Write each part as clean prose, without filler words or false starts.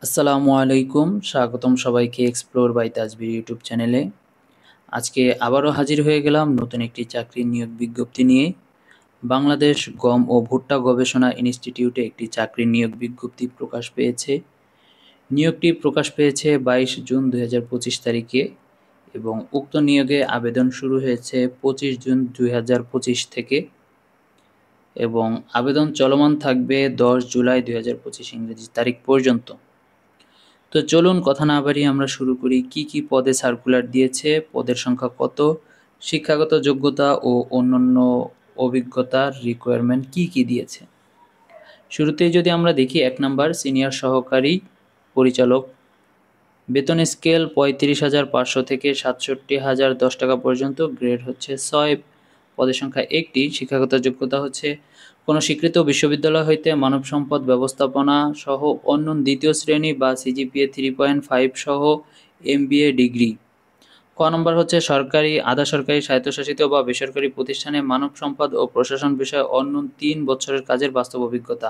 আসসালামু আলাইকুম। স্বাগতম সবাইকে এক্সপ্লোর বাই তাজবির ইউটিউব চ্যানেলে। আজকে আবারও হাজির হয়ে গেলাম নতুন একটি চাকরির নিয়োগ বিজ্ঞপ্তি নিয়ে। বাংলাদেশ গম ও ভুট্টা গবেষণা ইনস্টিটিউটে একটি চাকরির নিয়োগ বিজ্ঞপ্তি প্রকাশ পেয়েছে। নিয়োগটি প্রকাশ পেয়েছে ২২ জুন ২০২৫ তারিখে এবং উক্ত নিয়োগে আবেদন শুরু হয়েছে ২৫ জুন ২০২৫ থেকে এবং আবেদন চলমান থাকবে ১০ জুলাই ২০২৫ ইংরেজি তারিখ পর্যন্ত। তো চলুন কথা না বাড়িয়ে আমরা শুরু করি। কি পদে সার্কুলার দিয়েছে, পদের সংখ্যা কত, শিক্ষাগত যোগ্যতা ও অন্যান্য অভিজ্ঞতার রিকোয়ারমেন্ট কি দিয়েছে। শুরুতেই যদি আমরা দেখি ১ নাম্বার সিনিয়র সহকারী পরিচালক, বেতন স্কেল ৩৫,৫০০ থেকে ৬৭,০১০ টাকা পর্যন্ত, গ্রেড হচ্ছে ৬, পদের সংখ্যা ১টি, শিক্ষাগত যোগ্যতা হচ্ছে কোনো স্বীকৃত বিশ্ববিদ্যালয় হইতে মানব সম্পদ ব্যবস্থাপনা সহ অন্য দ্বিতীয় শ্রেণী বা সিজিপিএ 3.5 সহ এমবিএ ডিগ্রি। ক নম্বর হচ্ছে সরকারি, আধা সরকারি, স্বায়ত্তশাসিত বা বেসরকারি প্রতিষ্ঠানে মানব সম্পদ ও প্রশাসন বিষয়ে অন্য ৩ বছরের কাজের বাস্তব অভিজ্ঞতা।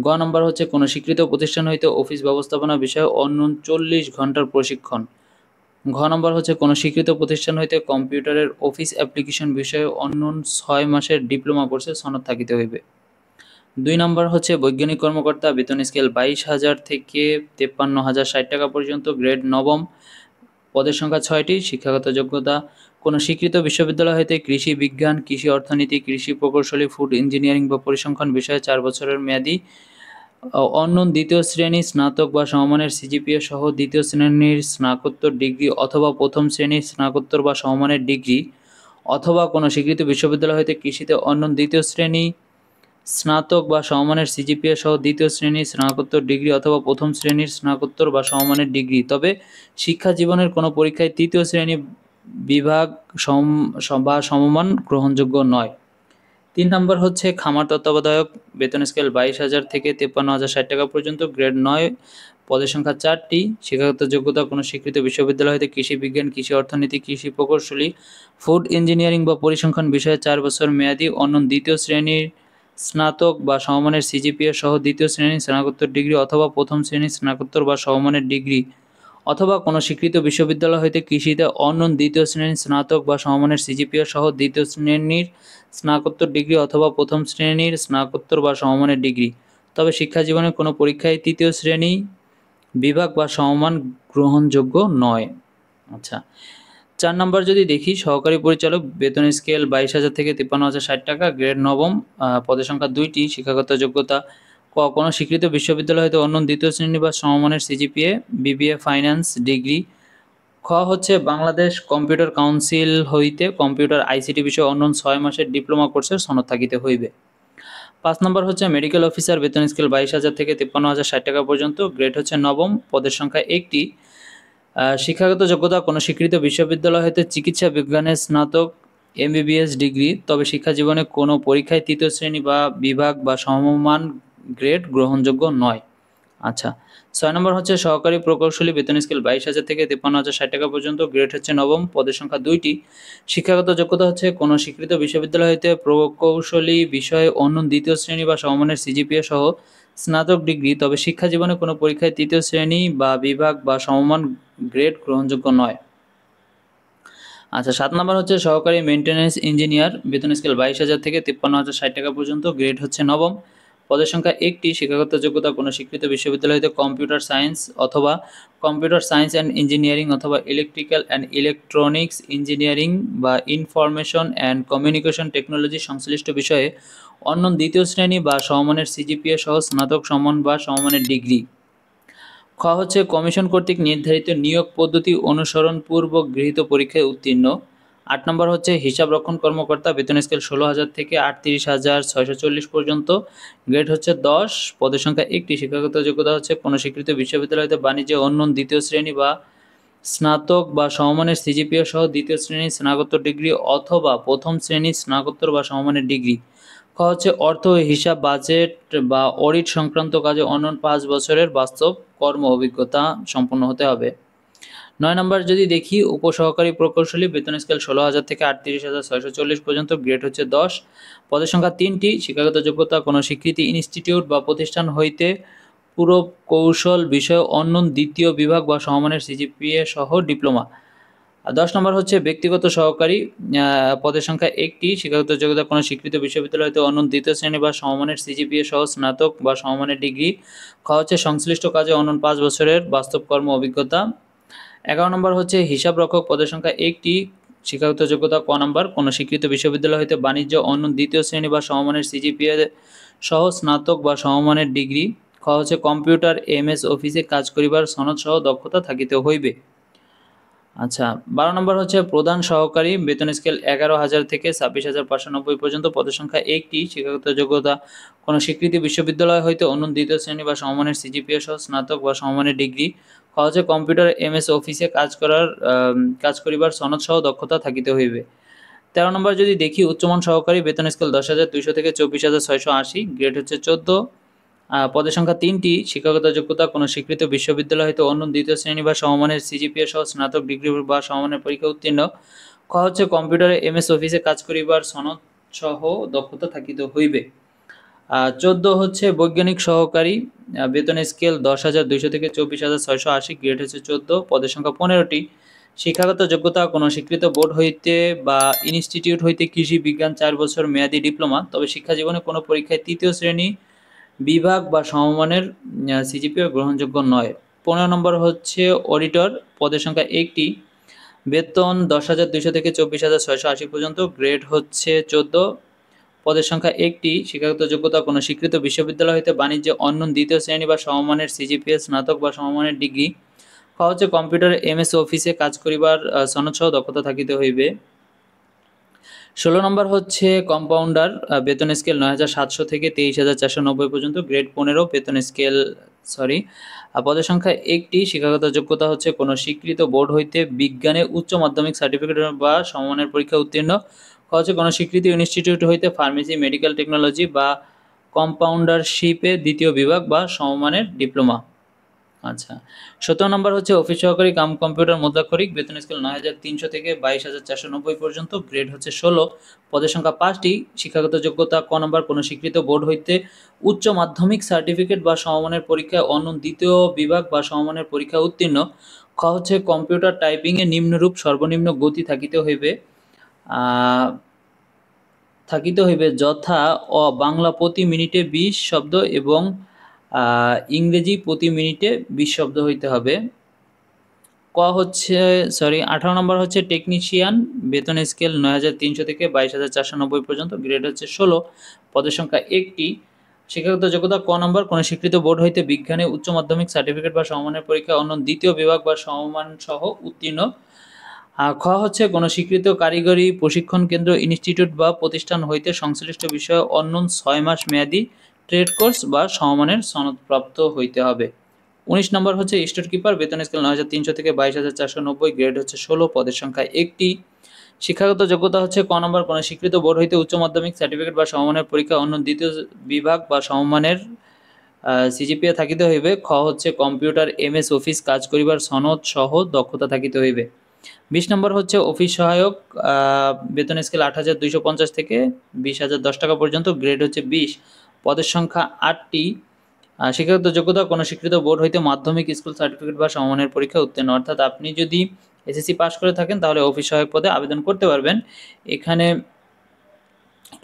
গ নম্বর হচ্ছে কোনো স্বীকৃত প্রতিষ্ঠান হইতে অফিস ব্যবস্থাপনা বিষয়ে অন্য 40 ঘন্টার প্রশিক্ষণ। ঘ নম্বর হচ্ছে কোনো স্বীকৃত প্রতিষ্ঠান হইতে কম্পিউটারের অফিস অ্যাপ্লিকেশন বিষয়ে অন্য 6 মাসের ডিপ্লোমা কোর্সে সনদ থাকিতে হইবে। ২ নম্বর হচ্ছে বৈজ্ঞানিক কর্মকর্তা, বেতন স্কেল ২২,০০০ থেকে ৫৩,০৬০ টাকা পর্যন্ত, গ্রেড নবম, পদের সংখ্যা ৬টি, শিক্ষাগত যোগ্যতা কোনো স্বীকৃত বিশ্ববিদ্যালয় হইতে কৃষি বিজ্ঞান, কৃষি অর্থনীতি, কৃষি প্রকৌশলী, ফুড ইঞ্জিনিয়ারিং বা পরিসংখ্যান বিষয়ে ৪ বছরের মেয়াদি অন্য দ্বিতীয় শ্রেণী স্নাতক বা সমমানের সিজিপিএ সহ দ্বিতীয় শ্রেণীর স্নাতকোত্তর ডিগ্রি অথবা প্রথম শ্রেণীর স্নাতকোত্তর বা সমমানের ডিগ্রি, অথবা কোনো স্বীকৃত বিশ্ববিদ্যালয় হইতে কৃষিতে অন্য দ্বিতীয় শ্রেণী স্নাতক বা সমমানের সিজিপিএ সহ দ্বিতীয় শ্রেণীর স্নাতকোত্তর ডিগ্রি অথবা প্রথম শ্রেণীর স্নাতকোত্তর বা সমমানের ডিগ্রি, তবে শিক্ষা জীবনের কোনো পরীক্ষায় তৃতীয় শ্রেণী বিভাগ বা সমমান গ্রহণযোগ্য নয়। ৩ নম্বর হচ্ছে খামার তত্ত্বাবধায়ক, বেতন স্কেল ২২,০০০ থেকে ৫৩,০৬০ টাকা পর্যন্ত, গ্রেড ৯, পদের সংখ্যা ৪টি, শিক্ষাগত যোগ্যতা কোনো স্বীকৃত বিশ্ববিদ্যালয় হতে কৃষি বিজ্ঞান, কৃষি অর্থনীতি, কৃষি প্রকৌশলী, ফুড ইঞ্জিনিয়ারিং বা পরিসংখ্যান বিষয়ে ৪ বছর মেয়াদি অন্য দ্বিতীয় শ্রেণীর স্নাতক বা সমমানের সিজিপিএ সহ দ্বিতীয় শ্রেণীর স্নাতকোত্তর ডিগ্রি অথবা প্রথম শ্রেণীর স্নাতকোত্তর বা সমমানের ডিগ্রি, অথবা কোনো স্বীকৃত বিশ্ববিদ্যালয় হইতে কৃষিতে অন্য দ্বিতীয় শ্রেণীর স্নাতক বা সমমানের সিজিপিএ সহ দ্বিতীয় শ্রেণীর স্নাতকোত্তর ডিগ্রি অথবা প্রথম শ্রেণীর স্নাতকোত্তর বা সমমানের ডিগ্রি, তবে শিক্ষা জীবনের কোনো পরীক্ষায় তৃতীয় শ্রেণী বিভাগ বা সমমান গ্রহণযোগ্য নয়। আচ্ছা, ৪ নম্বর যদি দেখি সহকারী পরিচালক, বেতন স্কেল ২২,০০০ থেকে ৫৩,০৬০ টাকা, গ্রেড নবম, পদের সংখ্যা ২টি, শিক্ষাগত যোগ্যতা কোনো স্বীকৃত বিশ্ববিদ্যালয় হয়তো অন্য দ্বিতীয় শ্রেণী বা সমমানের সিজিপিএ, বিবিএ ফাইন্যান্স ডিগ্রি। খ হচ্ছে বাংলাদেশ কম্পিউটার কাউন্সিল হইতে কম্পিউটার আইসিটি বিষয়ে অন্য ৬ মাসের ডিপ্লোমা কোর্সের সনদ থাকিতে হইবে। ৫ নম্বর হচ্ছে মেডিকেল অফিসার, বেতন স্কেল ২২,০০০ থেকে ৫৩,০৬০ টাকা পর্যন্ত, গ্রেড হচ্ছে নবম, পদের সংখ্যা ১টি, শিক্ষাগত যোগ্যতা কোনো স্বীকৃত বিশ্ববিদ্যালয় হইতে চিকিৎসা বিজ্ঞানে স্নাতক এমবিবিএস ডিগ্রি, তবে শিক্ষা জীবনে কোনো পরীক্ষায় তৃতীয় শ্রেণী বা বিভাগ বা সমমান গ্রেড গ্রহণযোগ্য নয়। আচ্ছা, ৬ নম্বর হচ্ছে সহকারী প্রকৌশলী, বেতন স্কেল ২২,০০০ থেকে ৫৩,০৬০ টাকা পর্যন্ত, গ্রেড হচ্ছে নবম, পদের সংখ্যা ২টি, শিক্ষাগত যোগ্যতা হচ্ছে কোনো স্বীকৃত বিশ্ববিদ্যালয় হইতে প্রকৌশলী বিষয়ে অন্য দ্বিতীয় শ্রেণী বা সমমানের সিজিপিএ সহ স্নাতক ডিগ্রি, তবে শিক্ষা জীবনে কোনো পরীক্ষায় তৃতীয় শ্রেণী বা বিভাগ বা সমমান গ্রেড গ্রহণযোগ্য নয়। আচ্ছা, ৭ নম্বর হচ্ছে সহকারী মেইনটেন্যান্স ইঞ্জিনিয়ার, বেতন স্কেল ২২,০০০ থেকে ৫৩,০৬০ টাকা পর্যন্ত, গ্রেড হচ্ছে নবম, পদের সংখ্যা ১টি, শিক্ষাগত যোগ্যতা কোনো স্বীকৃত বিশ্ববিদ্যালয় হতে কম্পিউটার সায়েন্স অথবা কম্পিউটার সায়েন্স অ্যান্ড ইঞ্জিনিয়ারিং অথবা ইলেকট্রিক্যাল অ্যান্ড ইলেকট্রনিক্স ইঞ্জিনিয়ারিং বা ইনফরমেশন অ্যান্ড কমিউনিকেশন টেকনোলজি সংশ্লিষ্ট বিষয়ে অন্য দ্বিতীয় শ্রেণী বা সমমানের সিজিপিএ সহ স্নাতক সমান বা সমমানের ডিগ্রি। খ হচ্ছে কমিশন কর্তৃক নির্ধারিত নিয়োগ পদ্ধতি অনুসরণ পূর্বক গৃহীত পরীক্ষায় উত্তীর্ণ। ৮ নম্বর হচ্ছে হিসাব রক্ষণ কর্মকর্তা, বেতন স্কেল ১৬,০০০ থেকে ৩৮,৬৪০ পর্যন্ত, গ্রেড হচ্ছে ১০, পদের সংখ্যা ১টি, শিক্ষাগত যোগ্যতা হচ্ছে কোনো স্বীকৃত বিশ্ববিদ্যালয়তে বাণিজ্যে অন্য দ্বিতীয় শ্রেণী বা স্নাতক বা সমমানের সিজিপিএ সহ দ্বিতীয় শ্রেণীর স্নাতকোত্তর ডিগ্রি অথবা প্রথম শ্রেণীর স্নাতকোত্তর বা সমমানের ডিগ্রি। খ হচ্ছে অর্থ ও হিসাব, বাজেট বা অডিট সংক্রান্ত কাজে অন্য ৫ বছরের বাস্তব কর্ম অভিজ্ঞতা সম্পন্ন হতে হবে। ৯ নম্বর যদি দেখি উপসহকারী প্রকৌশলী, বেতন স্কেল ১৬,০০০ থেকে ৩৮,৬৪০ পর্যন্ত, গ্রেড হচ্ছে ১০, পদের সংখ্যা ৩টি, শিক্ষাগত যোগ্যতা কোনো স্বীকৃতি ইনস্টিটিউট বা প্রতিষ্ঠান হইতে পুরকৌশল বিষয়ে অনন্য দ্বিতীয় বিভাগ বা সমমানের সিজিপিএ সহ ডিপ্লোমা। 10 নম্বর হচ্ছে ব্যক্তিগত সহকারী পদের সংখ্যা 1টি, শিক্ষাগত যোগ্যতা কোনো স্বীকৃত বিশ্ববিদ্যালয় হতে অনন্য দ্বিতীয় শ্রেণী বা সমমানের সিজিপিএ সহ স্নাতক বা সমমানের ডিগ্রি। খ হচ্ছে সংশ্লিষ্ট কাজে অনন্য 5 বছরের বাস্তব কর্ম অভিজ্ঞতা। 11 নম্বর হচ্ছে হিসাবরক্ষক পদের সংখ্যা 1টি, শিক্ষাগত যোগ্যতা ক নম্বর কোনো স্বীকৃত বিশ্ববিদ্যালয় হতে বাণিজ্য অনন্য দ্বিতীয় শ্রেণী বা সমমানের সিজিপিএ সহ স্নাতক বা সমমানের ডিগ্রি। খ হচ্ছে কম্পিউটার এমএস অফিসে কাজ করিবার সনদ সহ দক্ষতা থাকিতে হইবে। আচ্ছা, 12 নম্বর হচ্ছে প্রধান সহকারী, বেতন স্কেল 11,000 থেকে 26,590 পর্যন্ত, পদের সংখ্যা 1টি, শিক্ষাগত যোগ্যতা কোনো স্বীকৃতি বিশ্ববিদ্যালয় হইতে অনন্য দ্বিতীয় শ্রেণী বা সমমানের সিজিপিএ সহ স্নাতক বা সমমানের ডিগ্রি। খ হচ্ছে কম্পিউটার এমএস অফিসে কাজ করিবার সনদ সহ দক্ষতা থাকিতে হইবে। 13 নম্বর যদি দেখি উচ্চমান সহকারী, বেতন স্কেল 10,200 থেকে 24,680, গ্রেড হচ্ছে 14, পদের সংখ্যা 3টি, শিক্ষাগত যোগ্যতা কোনো স্বীকৃত বিশ্ববিদ্যালয় হতে অনন্য দ্বিতীয় শ্রেণী বা সমমানের সিজিপিএ সহ স্নাতক ডিগ্রি বা সমমানের পরীক্ষা উত্তীর্ণ। খ হচ্ছে কম্পিউটারে এমএস অফিসে কাজ করিবার সনদ সহ দক্ষতা থাকিতে হইবে। 14 হচ্ছে বৈজ্ঞানিক সহকারী, বেতন স্কেল 10,200 থেকে 24,680, গ্রেড হচ্ছে 14, পদের সংখ্যা 15টি, শিক্ষাগত যোগ্যতা কোনো স্বীকৃত বোর্ড হইতে বা ইনস্টিটিউট হইতে কৃষি বিজ্ঞান 4 বছর মেয়াদী ডিপ্লোমা, তবে শিক্ষা জীবনে কোনো পরীক্ষায় তৃতীয় শ্রেণী বিভাগ বা সমমানের সিজিপিএ গ্রহণযোগ্য নয়। 15 নম্বর হচ্ছে অডিটর, পদের সংখ্যা 1টি, বেতন 10,200 থেকে 24,680 পর্যন্ত, গ্রেড হচ্ছে 14, পদের সংখ্যা 1টি, শিক্ষাগত যোগ্যতা কোনো স্বীকৃত বিশ্ববিদ্যালয় হইতে বাণিজ্যে অনন্য দ্বিতীয় শ্রেণী বা সমমানের সিজিপিএ স্নাতক বা সমমানের ডিগ্রি। খ হচ্ছে কম্পিউটার এমএস অফিসে কাজ করিবার সনদ সহ দক্ষতা থাকিতে হইবে। 16 নম্বর হচ্ছে কম্পাউন্ডার, বেতন স্কেল 9,700 থেকে 23,490 পর্যন্ত, গ্রেড 15, বেতন স্কেল পদের সংখ্যা 1টি, শিক্ষাগত যোগ্যতা হচ্ছে কোনো স্বীকৃত বোর্ড হইতে বিজ্ঞানে উচ্চ মাধ্যমিক সার্টিফিকেট বা সমমানের পরীক্ষা উত্তীর্ণ। খ হচ্ছে কোনো স্বীকৃত ইনস্টিটিউট হইতে ফার্মেসি, মেডিকেল টেকনোলজি বা কম্পাউন্ডারশিপে দ্বিতীয় বিভাগ বা সমমানের ডিপ্লোমা। আচ্ছা, 17 নম্বর হচ্ছে অফিস সহকারী কাম কম্পিউটার মুদ্রাক্ষরিক, বেতন স্কেল 9,300 থেকে 22,490 পর্যন্ত, গ্রেড হচ্ছে 16, পদের সংখ্যা 5টি, শিক্ষাগত যোগ্যতা ক নম্বর কোনো স্বীকৃত বোর্ড হইতে উচ্চ মাধ্যমিক সার্টিফিকেট বা সমমানের পরীক্ষায় অনন্য দ্বিতীয় বিভাগ বা সমমানের পরীক্ষা উত্তীর্ণ। খ হচ্ছে কম্পিউটার টাইপিংয়ে নিম্নরূপ সর্বনিম্ন গতি থাকিতে হইবে যথা বাংলা প্রতি মিনিটে 20 শব্দ এবং ইংরেজি প্রতি মিনিটে 20 শব্দ হইতে হবে। 18 নম্বর হচ্ছে টেকনিশিয়ান, বেতন স্কেল 9,300 থেকে 22,490 পর্যন্ত, গ্রেড হচ্ছে 16, পদের সংখ্যা 1টি, শিক্ষাগত যোগ্যতা ক নম্বর কোনো স্বীকৃত বোর্ড হইতে বিজ্ঞানে উচ্চ মাধ্যমিক সার্টিফিকেট বা সমমানের পরীক্ষা অন্য দ্বিতীয় বিভাগ বা সমমান সহ উত্তীর্ণ। খ হচ্ছে কোনো স্বীকৃত কারিগরি প্রশিক্ষণ কেন্দ্র, ইনস্টিটিউট বা প্রতিষ্ঠান হইতে সংশ্লিষ্ট বিষয়ে অন্য 6 মাস মেয়াদী ট্রেড কোর্স বা সমমানের সনদপ্রাপ্ত হইতে হবে। 19 নম্বর হচ্ছে স্টোর কিপার, বেতন স্কেল 9,300 থেকে 22,490, গ্রেড হচ্ছে 16, পদের সংখ্যা 1টি, শিক্ষাগত যোগ্যতা হচ্ছে ক নম্বর কোনো স্বীকৃত বোর্ড হইতে উচ্চ মাধ্যমিক সার্টিফিকেট বা সমমানের পরীক্ষা অন্য দ্বিতীয় বিভাগ বা সমমানের সিজিপিএ থাকিতে হইবে। খ হচ্ছে কম্পিউটার এমএস অফিস কাজ করিবার সনদ সহ দক্ষতা থাকিতে হইবে। 20 নম্বর হচ্ছে অফিস সহায়ক, বেতন স্কেল 8,250 থেকে 20,010 টাকা পর্যন্ত, গ্রেড হচ্ছে 20, পদের সংখ্যা 8টি, শিক্ষাগত যোগ্যতা কোনো স্বীকৃত বোর্ড হইতে মাধ্যমিক স্কুল সার্টিফিকেট বা সমমানের পরীক্ষা উত্তীর্ণ। অর্থাৎ আপনি যদি এসএসসি পাস করে থাকেন তাহলে অফিস সহায়ক পদে আবেদন করতে পারবেন। এখানে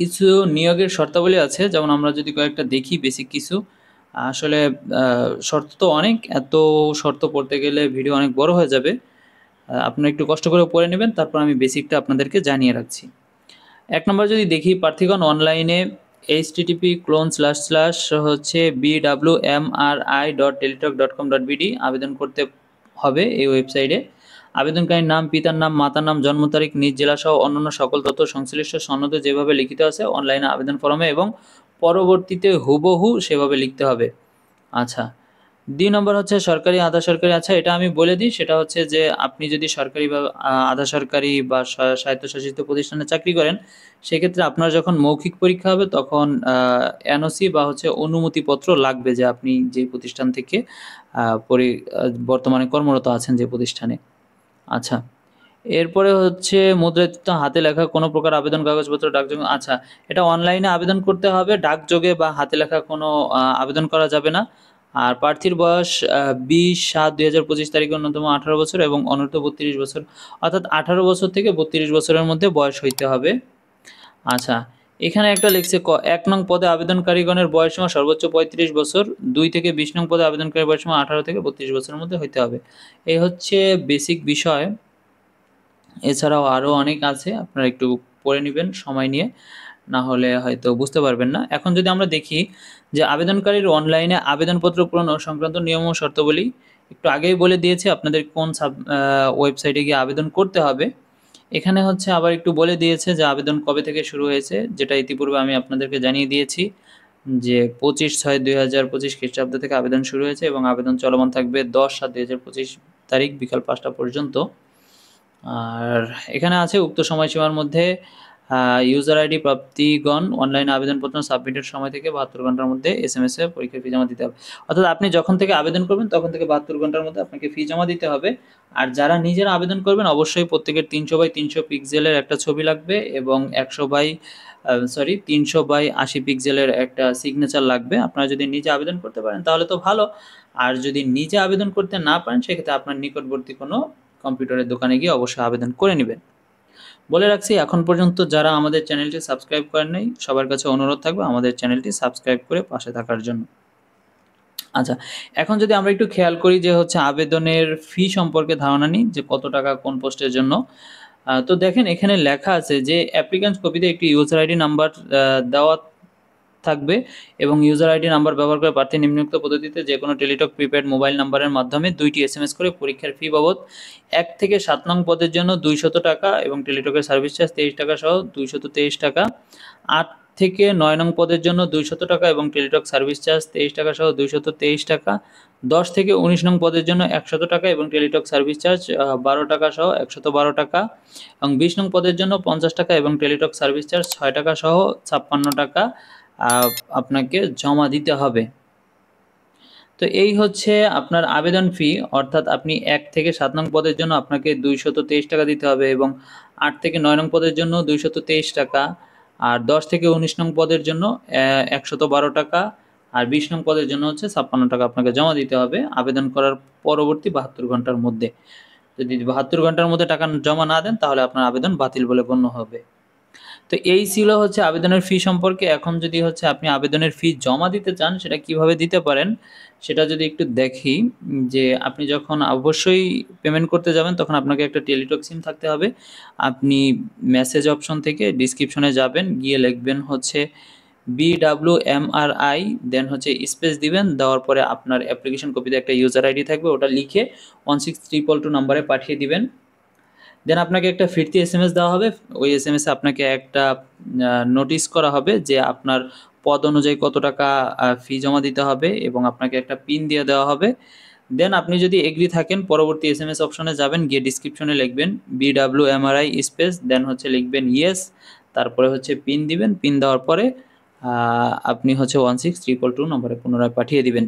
কিছু নিয়োগের শর্তাবলী আছে, যেমন আমরা যদি কয়েকটা দেখি বেসিক কিছু। আসলে শর্ত তো অনেক, এত শর্ত পড়তে গেলে ভিডিও অনেক বড় হয়ে যাবে। আপনারা একটু কষ্ট করে পড়ে নেবেন, তারপর আমি বেসিকটা আপনাদেরকে জানিয়ে রাখছি। 1 নম্বর যদি দেখি প্রার্থীগণ অনলাইনে http://bwmri.teletalk.com.bd আবেদন করতে হবে এই ওয়েবসাইটে। আবেদনকারীর নাম, পিতার নাম, মাতার নাম, জন্ম তারিখ, নিজ জেলা সহ অন্যান্য সকল তথ্য সংশ্লিষ্ট সনদে যেভাবে লিখিত আছে অনলাইনে আবেদন ফর্মে এবং পরবর্তীতে হুবহু সেভাবে লিখতে হবে। আচ্ছা, 2 নম্বর হচ্ছে সরকারি আধা সরকারি। আচ্ছা, এটা আমি বলে দিই, সেটা হচ্ছে যে আপনি যদি সরকারি বা আধা সরকারি বা স্বায়ত্তশাসিত প্রতিষ্ঠানে চাকরি করেন, সেক্ষেত্রে আপনার যখন মৌখিক পরীক্ষা হবে তখন এনওসি বা হচ্ছে অনুমতিপত্র লাগবে যে আপনি যে প্রতিষ্ঠান থেকে বর্তমানে কর্মরত আছেন যে প্রতিষ্ঠানে। আচ্ছা, এরপরে হচ্ছে মুদ্রায়িত হাতে লেখা কোনো প্রকার আবেদন কাগজপত্র ডাকযোগে। আচ্ছা, এটা অনলাইনে আবেদন করতে হবে, ডাকযোগে বা হাতে লেখা কোনো আবেদন করা যাবে না। আর প্রার্থীর বয়স 20/7/2025 তারিখে ন্যূনতম 18 বছর এবং অনূর্ধ্ব 32 বছর, অর্থাৎ 18 বছর থেকে 32 বছরের মধ্যে বয়স হইতে হবে। আচ্ছা, এখানে একটা লিখছে 1 নং পদে আবেদনকারীগণের বয়সসীমা সর্বোচ্চ 35 বছর, 2 থেকে 20 নং পদে আবেদনকারীর বয়সসীমা 18 থেকে 32 বছরের মধ্যে হইতে হবে। এই হচ্ছে বেসিক বিষয়। এছাড়াও আরও অনেক আছে, আপনারা একটু পড়ে নেবেন সময় নিয়ে, না হলে হয়তো বুঝতে পারবেন না। এখন যদি আমরা দেখি যে আবেদনকারীর অনলাইনে আবেদনপত্র পূরণ সংক্রান্ত নিয়ম ও শর্তাবলী একটু আগেই বলে দিয়েছি আপনাদের কোন ওয়েবসাইটে গিয়ে আবেদন করতে হবে। এখানে হচ্ছে আবার একটু বলে দিয়েছে যে আবেদন কবে থেকে শুরু হয়েছে, যেটা ইতিপূর্বে আমি আপনাদেরকে জানিয়ে দিয়েছি যে 25/6/2025 খ্রিস্টাব্দ থেকে আবেদন শুরু হয়েছে এবং আবেদন চলমান থাকবে 10/7/2025 তারিখ বিকাল 5টা পর্যন্ত। আর এখানে আছে উক্ত সময়সীমার মধ্যে ইউজার আইডি প্রাপ্তিগণ অনলাইনে আবেদনপত্র সাবমিটের সময় থেকে 72 ঘন্টার মধ্যে SMS এ পরীক্ষার ফি জমা দিতে হবে। অর্থাৎ আপনি যখন থেকে আবেদন করবেন তখন থেকে 72 ঘন্টার মধ্যে আপনাকে ফি জমা দিতে হবে। আর যারা নিজেরা আবেদন করবেন অবশ্যই প্রত্যেকের 300/300 পিক্সেলের একটা ছবি লাগবে এবং 300/80 পিক্সেলের একটা সিগনেচার লাগবে। আপনারা যদি নিজে আবেদন করতে পারেন তাহলে তো ভালো, আর যদি নিজে আবেদন করতে না পারেন সেক্ষেত্রে আপনার নিকটবর্তী কোনো কম্পিউটারের দোকানে গিয়ে অবশ্যই আবেদন করে নেবেন। বলে রাখছি, এখন পর্যন্ত যারা আমাদের চ্যানেলটি সাবস্ক্রাইব করেন নাই সবার কাছে অনুরোধ থাকবে আমাদের চ্যানেলটি সাবস্ক্রাইব করে পাশে থাকার জন্য। আচ্ছা, এখন যদি আমরা একটু খেয়াল করি যে হচ্ছে আবেদনের ফি সম্পর্কে ধারণা নিই যে কত টাকা কোন পোস্টের জন্য। তো দেখেন এখানে লেখা আছে যে অ্যাপ্লিক্যান্টস কপিতে একটি ইউজার আইডি নাম্বার দেওয়া থাকবে এবং ইউজার আইডি নাম্বার ব্যবহার করে প্রার্থী নিম্নোক্ত পদ্ধতিতে যে কোনো টেলিটক প্রিপেড মোবাইল নাম্বারের মাধ্যমে 2টি SMS করে পরীক্ষার ফি বাবদ 1 থেকে 7 নং পদের জন্য 200 টাকা এবং টেলিটকের সার্ভিস চার্জ 23 টাকা সহ 223 টাকা, 8 থেকে 9 নং পদের জন্য 200 টাকা এবং টেলিটক সার্ভিস চার্জ 23 টাকা সহ 223 টাকা, 10 থেকে 19 নং পদের জন্য 100 টাকা এবং টেলিটক সার্ভিস চার্জ 12 টাকা সহ 112 টাকা এবং 20 নং পদের জন্য 50 টাকা এবং টেলিটক সার্ভিস চার্জ 6 টাকা সহ 56 টাকা আপনাকে জমা দিতে হবে। তো এই হচ্ছে আপনার আবেদন ফি, অর্থাৎ আপনি 1 থেকে 7 নং পদের জন্য আপনাকে 223 টাকা দিতে হবে এবং 8 থেকে 9 নং পদের জন্য 223 টাকা, আর 10 থেকে 19 নং পদের জন্য 112 টাকা, আর 20 নং পদের জন্য হচ্ছে 56 টাকা আপনাকে জমা দিতে হবে আবেদন করার পরবর্তী 72 ঘন্টার মধ্যে। যদি 72 ঘন্টার মধ্যে টাকা জমা না দেন তাহলে আপনার আবেদন বাতিল বলে গণ্য হবে। তো এই ছিল হচ্ছে আবেদনের ফি সম্পর্কে। এখন যদি হচ্ছে আপনি আবেদনের ফি জমা দিতে চান সেটা কিভাবে দিতে পারেন সেটা যদি একটু দেখি, যে আপনি যখন অবশ্যই পেমেন্ট করতে যাবেন তখন আপনাকে একটা টেলিটক সিম থাকতে হবে। আপনি মেসেজ অপশন থেকে ডিসক্রিপশনে যাবেন, গিয়ে লিখবেন হচ্ছে BWMRI, দেন হচ্ছে স্পেস দিবেন, দেওয়ার পরে আপনার অ্যাপ্লিকেশন কপিতে একটা ইউজার আইডি থাকবে, ওটা লিখে 16322 নম্বরে পাঠিয়ে দিবেন। দেন আপনাকে একটা ফিরতি SMS দেওয়া হবে, ওই SMS এ আপনাকে একটা নোটিশ করা হবে যে আপনার পদ অনুযায়ী কত টাকা ফি জমা দিতে হবে এবং আপনাকে একটা পিন দিয়ে দেওয়া হবে। দেন আপনি যদি এগ্রি থাকেন পরবর্তী SMS অপশনে যাবেন, গিয়ে ডিসক্রিপশনে লিখবেন BWMRI স্পেস, দেন হচ্ছে লিখবেন ইয়েস, তারপরে হচ্ছে পিন দিবেন, পিন দেওয়ার পরে আপনি হচ্ছে 16322 নম্বরে পুনরায় পাঠিয়ে দিবেন।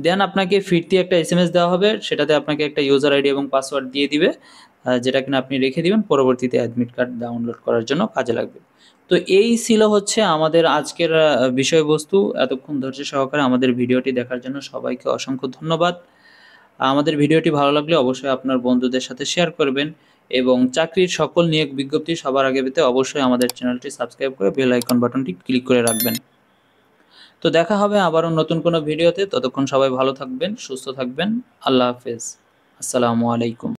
দেন আপনাকে ফিরতি একটা SMS দেওয়া হবে, সেটাতে আপনাকে একটা ইউজার আইডি এবং পাসওয়ার্ড দিয়ে দিবে, যেটা কিনা আপনি রেখে দিবেন, পরবর্তীতে অ্যাডমিট কার্ড ডাউনলোড করার জন্য কাজে লাগবে। তো এই ছিল হচ্ছে আমাদের আজকের বিষয়বস্তু। এতক্ষণ ধৈর্য সহকারে আমাদের ভিডিওটি দেখার জন্য সবাইকে অসংখ্য ধন্যবাদ। আমাদের ভিডিওটি ভালো লাগলে অবশ্যই আপনার বন্ধুদের সাথে শেয়ার করবেন এবং চাকরির সকল নিয়োগ বিজ্ঞপ্তি সবার আগে পেতে অবশ্যই আমাদের চ্যানেলটি সাবস্ক্রাইব করে বেল আইকন বাটনটি ক্লিক করে রাখবেন। তো দেখা হবে আবারও নতুন কোনো ভিডিওতে, ততক্ষণ সবাই ভালো থাকবেন, সুস্থ থাকবেন। আল্লাহ হাফেজ, আসসালামু আলাইকুম।